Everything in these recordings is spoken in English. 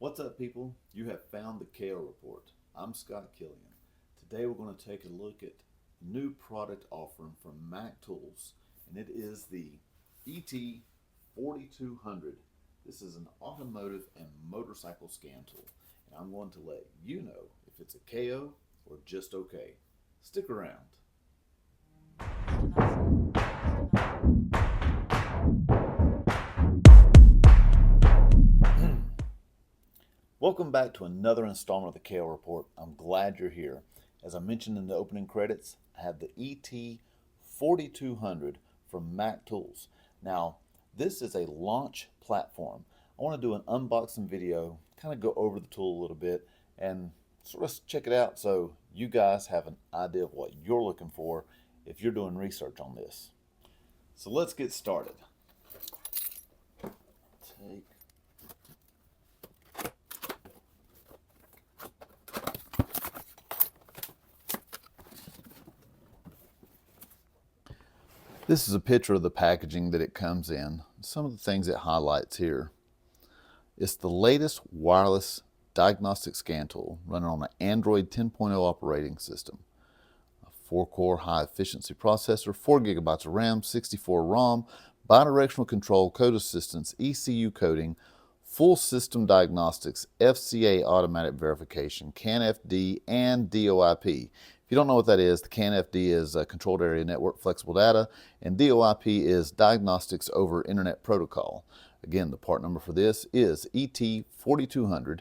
What's up, people? You have found the KO Report. I'm Scott Killian. Today we're going to take a look at new product offering from Mac Tools, and it is the ET4200. This is an automotive and motorcycle scan tool, and I'm going to let you know if it's a KO or just okay. Stick around. Welcome back to another installment of the KO Report. I'm glad you're here. As I mentioned in the opening credits, I have the ET4200 from Mac Tools. Now, this is a launch platform. I want to do an unboxing video, kind of go over the tool a little bit, and sort of check it out so you guys have an idea of what you're looking for if you're doing research on this. So let's get started. This is a picture of the packaging that it comes in. Some of the things it highlights here. It's the latest wireless diagnostic scan tool running on an Android 10.0 operating system. A 4-core high-efficiency processor, 4 gigabytes of RAM, 64 ROM, bidirectional control, code assistance, ECU coding, full system diagnostics, FCA automatic verification, CAN-FD, and DOIP. If you don't know what that is, the CAN-FD is Controlled Area Network Flexible Data, and DOIP is Diagnostics over Internet Protocol. Again, the part number for this is ET4200.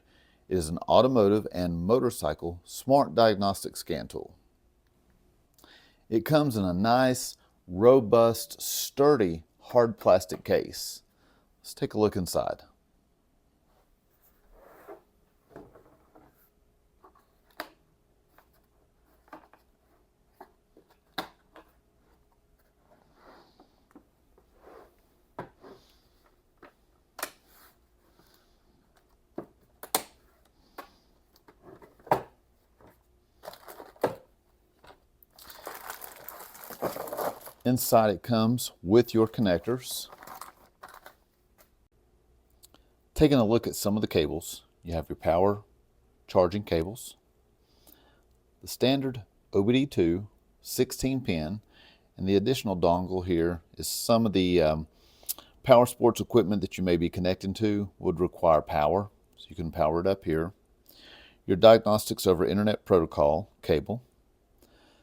It is an automotive and motorcycle smart diagnostic scan tool. It comes in a nice, robust, sturdy, hard plastic case. Let's take a look inside. Inside it comes with your connectors. Taking a look at some of the cables, you have your power charging cables, the standard OBD2 16 pin, and the additional dongle here is some of the power sports equipment that you may be connecting to would require power, so you can power it up here. Your diagnostics over Internet Protocol cable,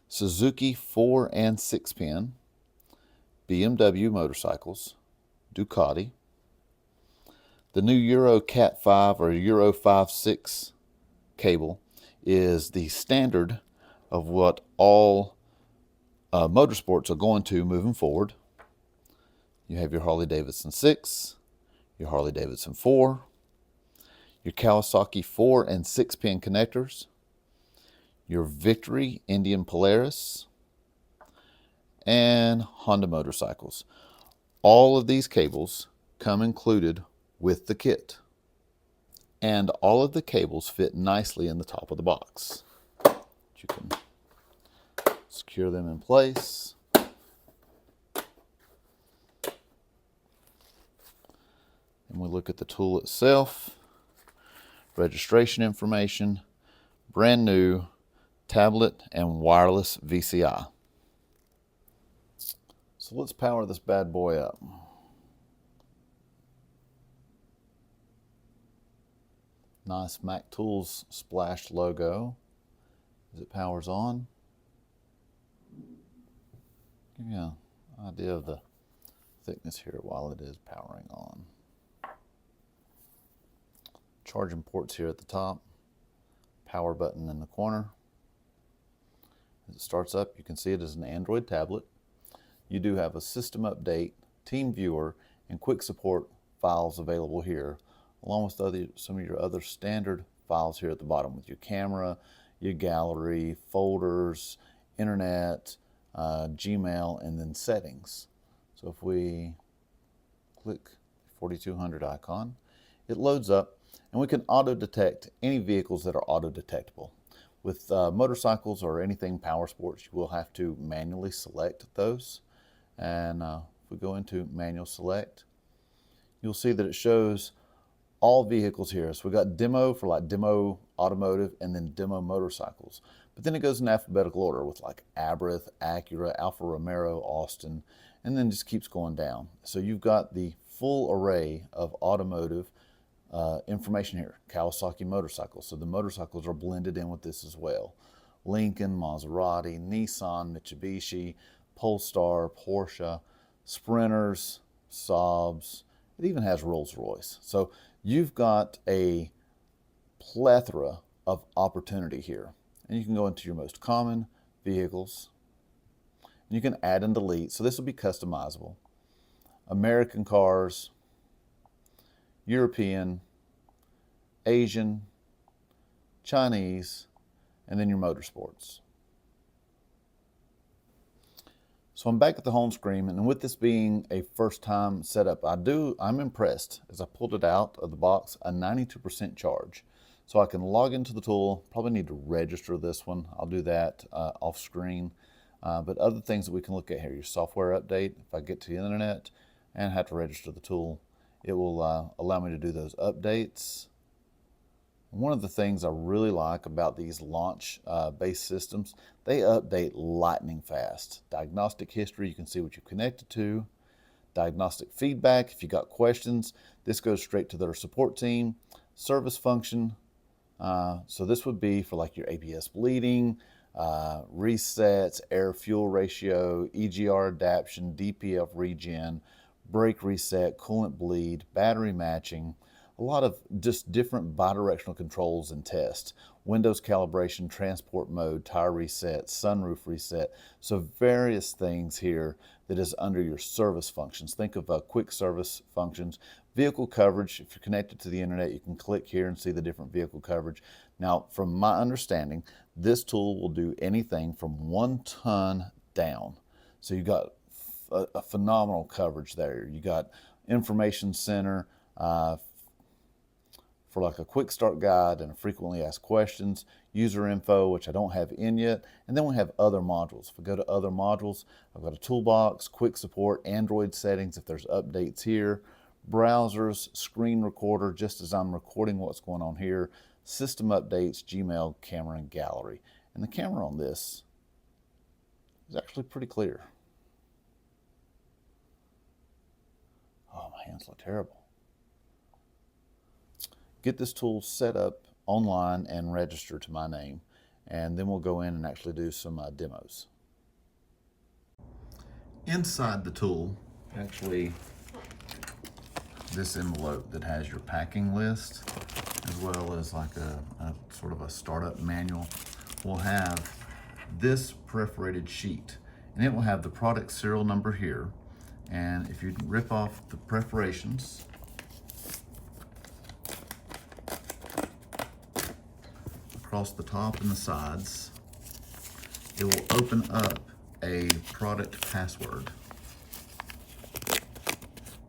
Suzuki 4 and 6 pin, BMW motorcycles, Ducati. The new Euro Cat 5 or Euro 5.6 cable is the standard of what all motorsports are going to moving forward. You have your Harley-Davidson 6, your Harley-Davidson 4, your Kawasaki 4 and 6 pin connectors, your Victory Indian Polaris, and Honda motorcycles. All of these cables come included with the kit, and all of the cables fit nicely in the top of the box. You can secure them in place. And we look at the tool itself, registration information, brand new tablet and wireless VCI. So let's power this bad boy up. Nice Mac Tools splash logo as it powers on. Give you an idea of the thickness here while it is powering on. Charging ports here at the top, power button in the corner. As it starts up, you can see it is an Android tablet. You do have a system update, team viewer, and quick support files available here, along with some of your other standard files here at the bottom with your camera, your gallery, folders, internet, Gmail, and then settings. So if we click the 4200 icon, it loads up, and we can auto detect any vehicles that are auto detectable. With motorcycles or anything power sports, you will have to manually select those. And if we go into manual select, you'll see that it shows all vehicles here. So we got demo for like demo automotive and then demo motorcycles. But then it goes in alphabetical order with like Abrith, Acura, Alfa Romeo, Austin, and then just keeps going down. So you've got the full array of automotive information here. Kawasaki motorcycles. So the motorcycles are blended in with this as well. Lincoln, Maserati, Nissan, Mitsubishi, Polestar, Porsche, Sprinters, Saabs. It even has Rolls-Royce. So you've got a plethora of opportunity here. And you can go into your most common vehicles. You can add and delete. So this will be customizable. American cars, European, Asian, Chinese, and then your motorsports. So I'm back at the home screen, and with this being a first time setup, I'm impressed as I pulled it out of the box, a 92% charge. So I can log into the tool, probably need to register this one. I'll do that off screen. But other things that we can look at here, your software update, if I get to the internet and have to register the tool, it will allow me to do those updates. One of the things I really like about these launch-based systems, they update lightning fast. Diagnostic history, you can see what you connected to. Diagnostic feedback, if you got questions, this goes straight to their support team. Service function, so this would be for like your ABS bleeding, resets, air-fuel ratio, EGR adaptation, DPF regen, brake reset, coolant bleed, battery matching, a lot of just different bidirectional controls and tests. Windows calibration, transport mode, tire reset, sunroof reset. So various things here that is under your service functions. Think of quick service functions. Vehicle coverage, if you're connected to the internet, you can click here and see the different vehicle coverage. Now, from my understanding, this tool will do anything from 1 ton down. So you got a phenomenal coverage there. You got information center, for like a quick start guide and a frequently asked questions, user info, which I don't have in yet, and then we have other modules. If we go to other modules, I've got a toolbox, quick support, Android settings if there's updates here, browsers, screen recorder, just as I'm recording what's going on here, system updates, Gmail, camera, and gallery. And the camera on this is actually pretty clear. Oh, my hands look terrible. Get this tool set up online and register to my name, and then we'll go in and actually do some demos. Inside the tool, actually, this envelope that has your packing list, as well as like a sort of a startup manual, will have this perforated sheet, and it will have the product serial number here. And if you rip off the perforations, across the top and the sides, it will open up a product password.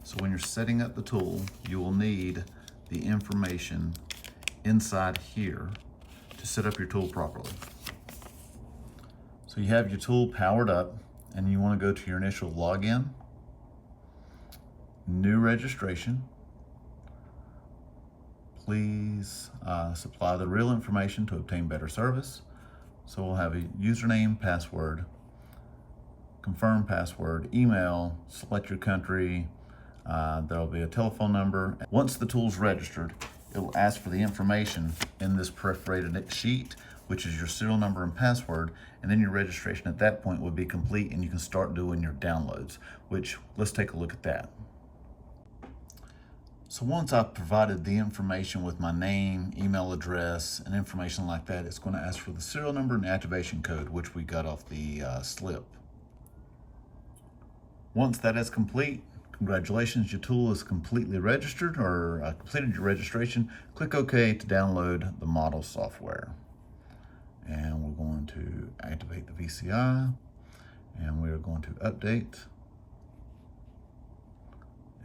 So when you're setting up the tool, you will need the information inside here to set up your tool properly. So you have your tool powered up, and you want to go to your initial login, new registration. Please supply the real information to obtain better service. So we'll have a username, password, confirm password, email, select your country. There'll be a telephone number. Once the tool's registered, it will ask for the information in this perforated sheet, which is your serial number and password, and then your registration at that point would be complete, and you can start doing your downloads, which let's take a look at that. So once I've provided the information with my name, email address, and information like that, it's going to ask for the serial number and activation code, which we got off the slip. Once that is complete, congratulations, your tool is completely registered or completed your registration. Click OK to download the model software. And we're going to activate the VCI, and we are going to update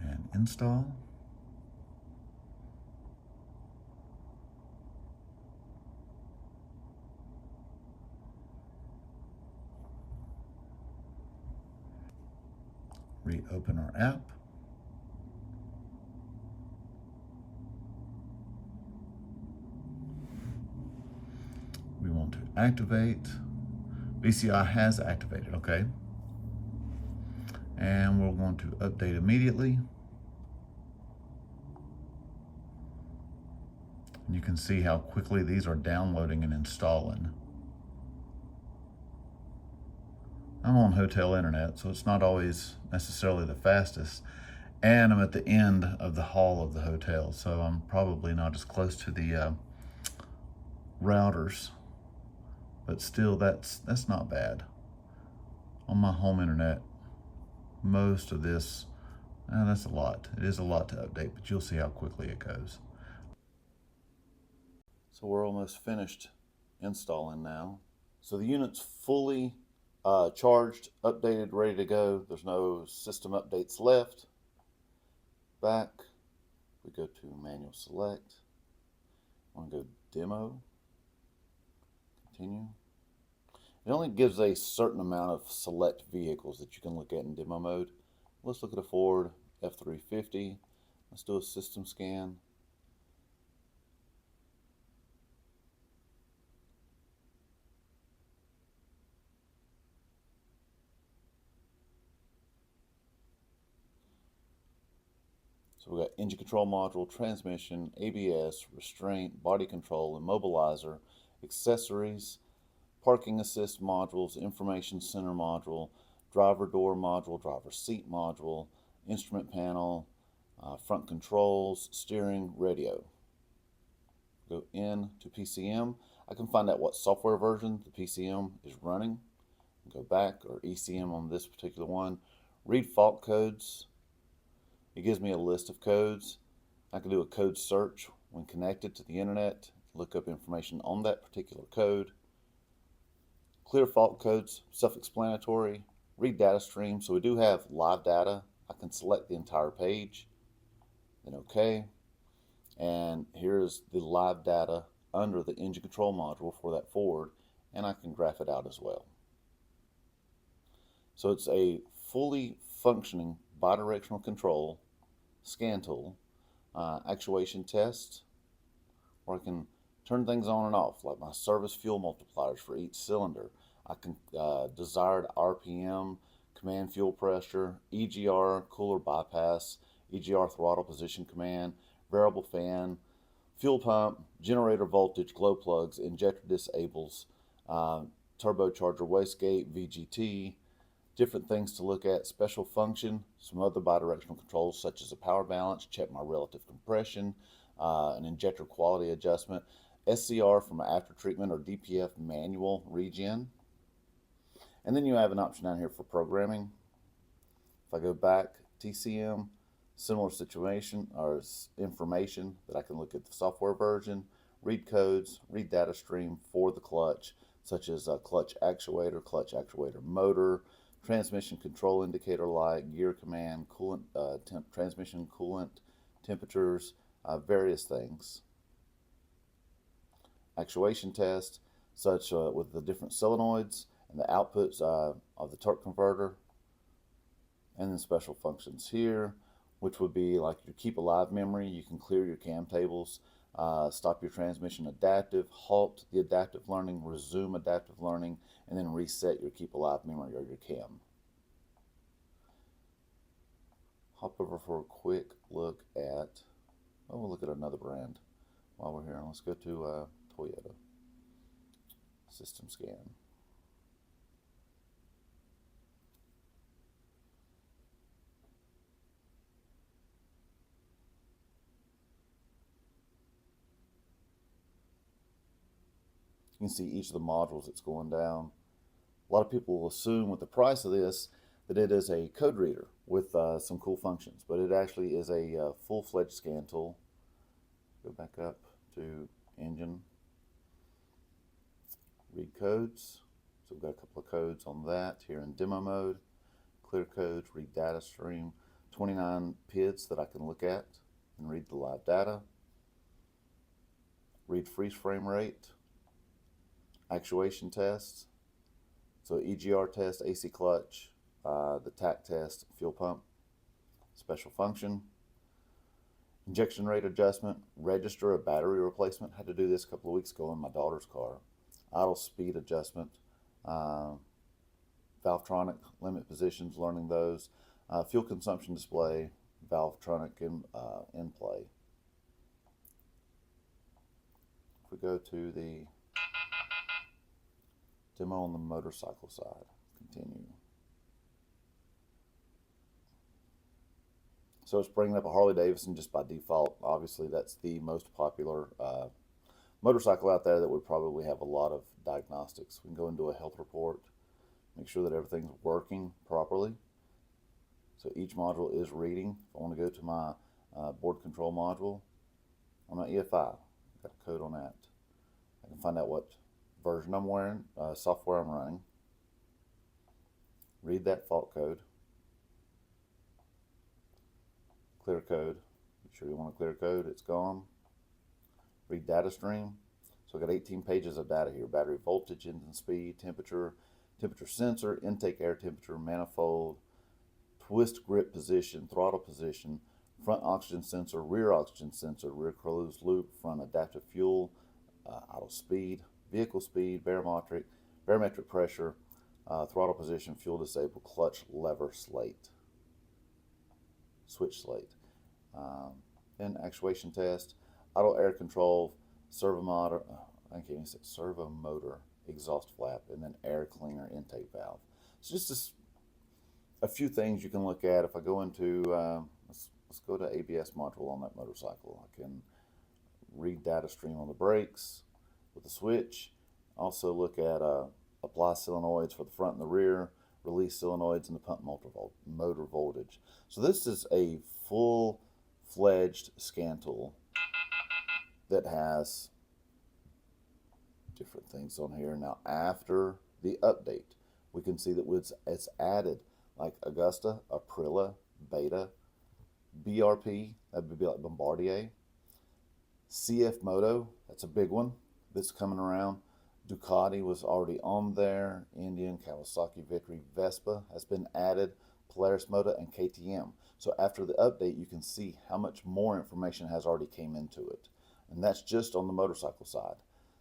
and install. Reopen our app. Activate. VCI has activated, okay. And we're going to update immediately. And you can see how quickly these are downloading and installing. I'm on hotel internet, so it's not always necessarily the fastest. And I'm at the end of the hall of the hotel, so I'm probably not as close to the routers. But still, that's not bad. On my home internet, most of this, that's a lot. It is a lot to update, but you'll see how quickly it goes. So we're almost finished installing now. So the unit's fully charged, updated, ready to go. There's no system updates left. Back, we go to manual select. I want to go demo, continue. It only gives a certain amount of select vehicles that you can look at in demo mode. Let's look at a Ford F350. Let's do a system scan. So we got engine control module, transmission, ABS, restraint, body control, immobilizer, accessories, parking assist modules, information center module, driver door module, driver seat module, instrument panel, front controls, steering, radio. Go in to PCM. I can find out what software version the PCM is running. Go back, or ECM on this particular one. Read fault codes. It gives me a list of codes. I can do a code search when connected to the internet, look up information on that particular code. Clear fault codes, self-explanatory. Read data stream. So we do have live data. I can select the entire page, then OK. And here's the live data under the engine control module for that Ford, and I can graph it out as well. So it's a fully functioning bidirectional control scan tool, actuation test, where I can turn things on and off, like my service fuel multipliers for each cylinder. I can desired RPM, command fuel pressure, EGR cooler bypass, EGR throttle position command, variable fan, fuel pump, generator voltage, glow plugs, injector disables, turbocharger wastegate, VGT, different things to look at, special function, some other bidirectional controls such as a power balance, check my relative compression, an injector quality adjustment, SCR from after treatment or DPF manual regen. And then you have an option down here for programming. If I go back, TCM, similar situation or information that I can look at the software version, read codes, read data stream for the clutch, such as clutch actuator motor, transmission control indicator light, gear command, coolant, transmission coolant temperatures, various things. Actuation test, such with the different solenoids and the outputs of the torque converter, and then special functions here, which would be like your keep alive memory. You can clear your cam tables, stop your transmission adaptive, halt the adaptive learning, resume adaptive learning, and then reset your keep alive memory or your cam. Hop over for a quick look at, we'll look at another brand while we're here. Let's go to Toyota. System scan. You can see each of the modules that's going down. A lot of people will assume with the price of this that it is a code reader with some cool functions, but it actually is a full-fledged scan tool. Go back up to engine, read codes. So we've got a couple of codes on that here in demo mode. Clear codes, read data stream, 29 PIDs that I can look at and read the live data. Read freeze frame rate, actuation tests, so EGR test, AC clutch, the TAC test, fuel pump, special function, injection rate adjustment, register a battery replacement. Had to do this a couple of weeks ago in my daughter's car. idle speed adjustment, Valvetronic limit positions, learning those, fuel consumption display, Valvetronic in play. If we go to the demo on the motorcycle side, continue. So it's bringing up a Harley Davidson just by default. Obviously, that's the most popular motorcycle out there that would probably have a lot of diagnostics. We can go into a health report, make sure that everything's working properly. So each module is reading. If I want to go to my board control module on my EFI, I've got a code on that. I can find out what version I'm wearing, software I'm running, read that fault code, clear code. Make sure you want to clear code, it's gone. Read data stream. So I've got 18 pages of data here: battery voltage, engine speed, temperature, temperature sensor, intake air temperature, manifold, twist grip position, throttle position, front oxygen sensor, rear oxygen sensor, rear closed loop, front adaptive fuel, idle speed, vehicle speed, barometric pressure, throttle position, fuel disabled, clutch lever switch slate. Then actuation test, idle air control, servo motor, exhaust flap, and then air cleaner intake valve. So just a few things you can look at. If I go into, let's go to ABS module on that motorcycle. I can read data stream on the brakes with the switch. Also look at apply solenoids for the front and the rear, release solenoids, and the pump motor voltage. So this is a full-fledged scan tool that has different things on here. Now after the update, we can see that it's added like Augusta, Aprilia, Beta, BRP, that would be like Bombardier, CF Moto, that's a big one that's coming around. Ducati was already on there, Indian, Kawasaki, Victory, Vespa has been added, Polaris Moto, and KTM. So after the update, you can see how much more information has already came into it. And that's just on the motorcycle side.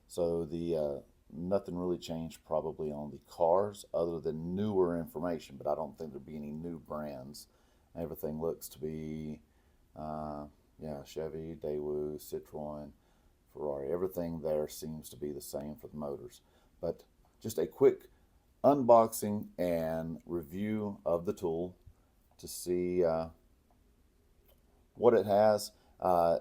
So the nothing really changed probably on the cars other than newer information, but I don't think there'll be any new brands. Everything looks to be, Chevy, Daewoo, Citroen, Ferrari. Everything there seems to be the same for the motors. But just a quick unboxing and review of the tool to see what it has.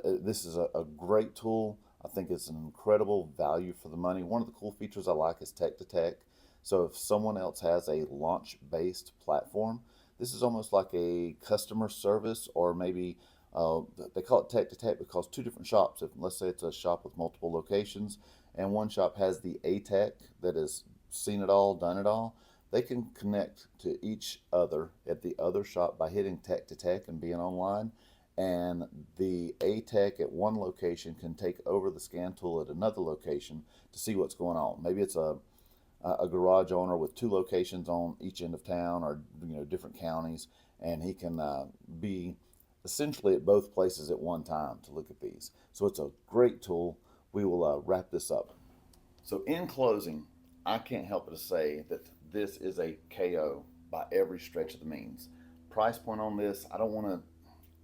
This is a great tool. I think it's an incredible value for the money. One of the cool features I like is tech to tech. So if someone else has a launch-based platform, this is almost like a customer service, or maybe they call it tech to tech because two different shops, if let's say it's a shop with multiple locations and one shop has the A-Tech that has seen it all, done it all, they can connect to each other at the other shop by hitting tech to tech and being online. And the A-Tech at one location can take over the scan tool at another location to see what's going on. Maybe it's a garage owner with two locations on each end of town, or different counties, and he can be essentially at both places at one time to look at these. So it's a great tool. We will wrap this up. So in closing, I can't help but to say that this is a KO by every stretch of the means. Price point on this, I don't want to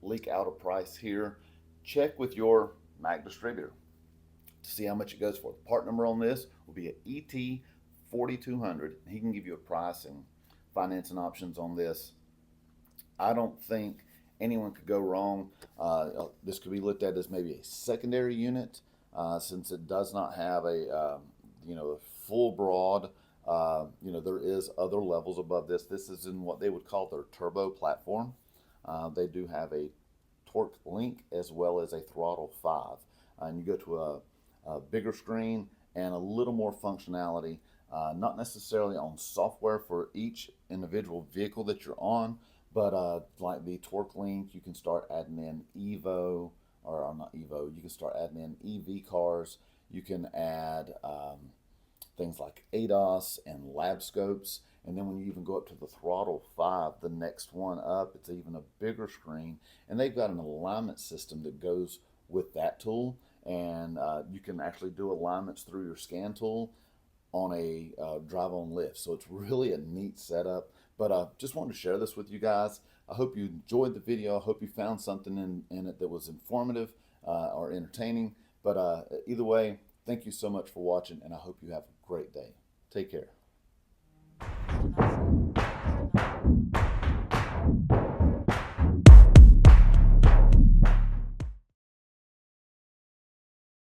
leak out a price here. Check with your Mac distributor to see how much it goes for. The part number on this will be at ET4200, and he can give you a price and financing options on this. I don't think anyone could go wrong. This could be looked at as maybe a secondary unit, since it does not have a full broad. There is other levels above this. This is in what they would call their turbo platform. They do have a torque link as well as a throttle 5. And you go to a bigger screen and a little more functionality, not necessarily on software for each individual vehicle that you're on, but like the torque link, you can start adding in Evo, or not Evo, you can start adding in EV cars. You can add things like ADAS and lab scopes. And then when you even go up to the throttle 5, the next one up, it's even a bigger screen. And they've got an alignment system that goes with that tool. And you can actually do alignments through your scan tool on a drive-on lift. So it's really a neat setup. But just wanted to share this with you guys. I hope you enjoyed the video. I hope you found something in it that was informative or entertaining. But either way, thank you so much for watching, and I hope you have a great day. Take care.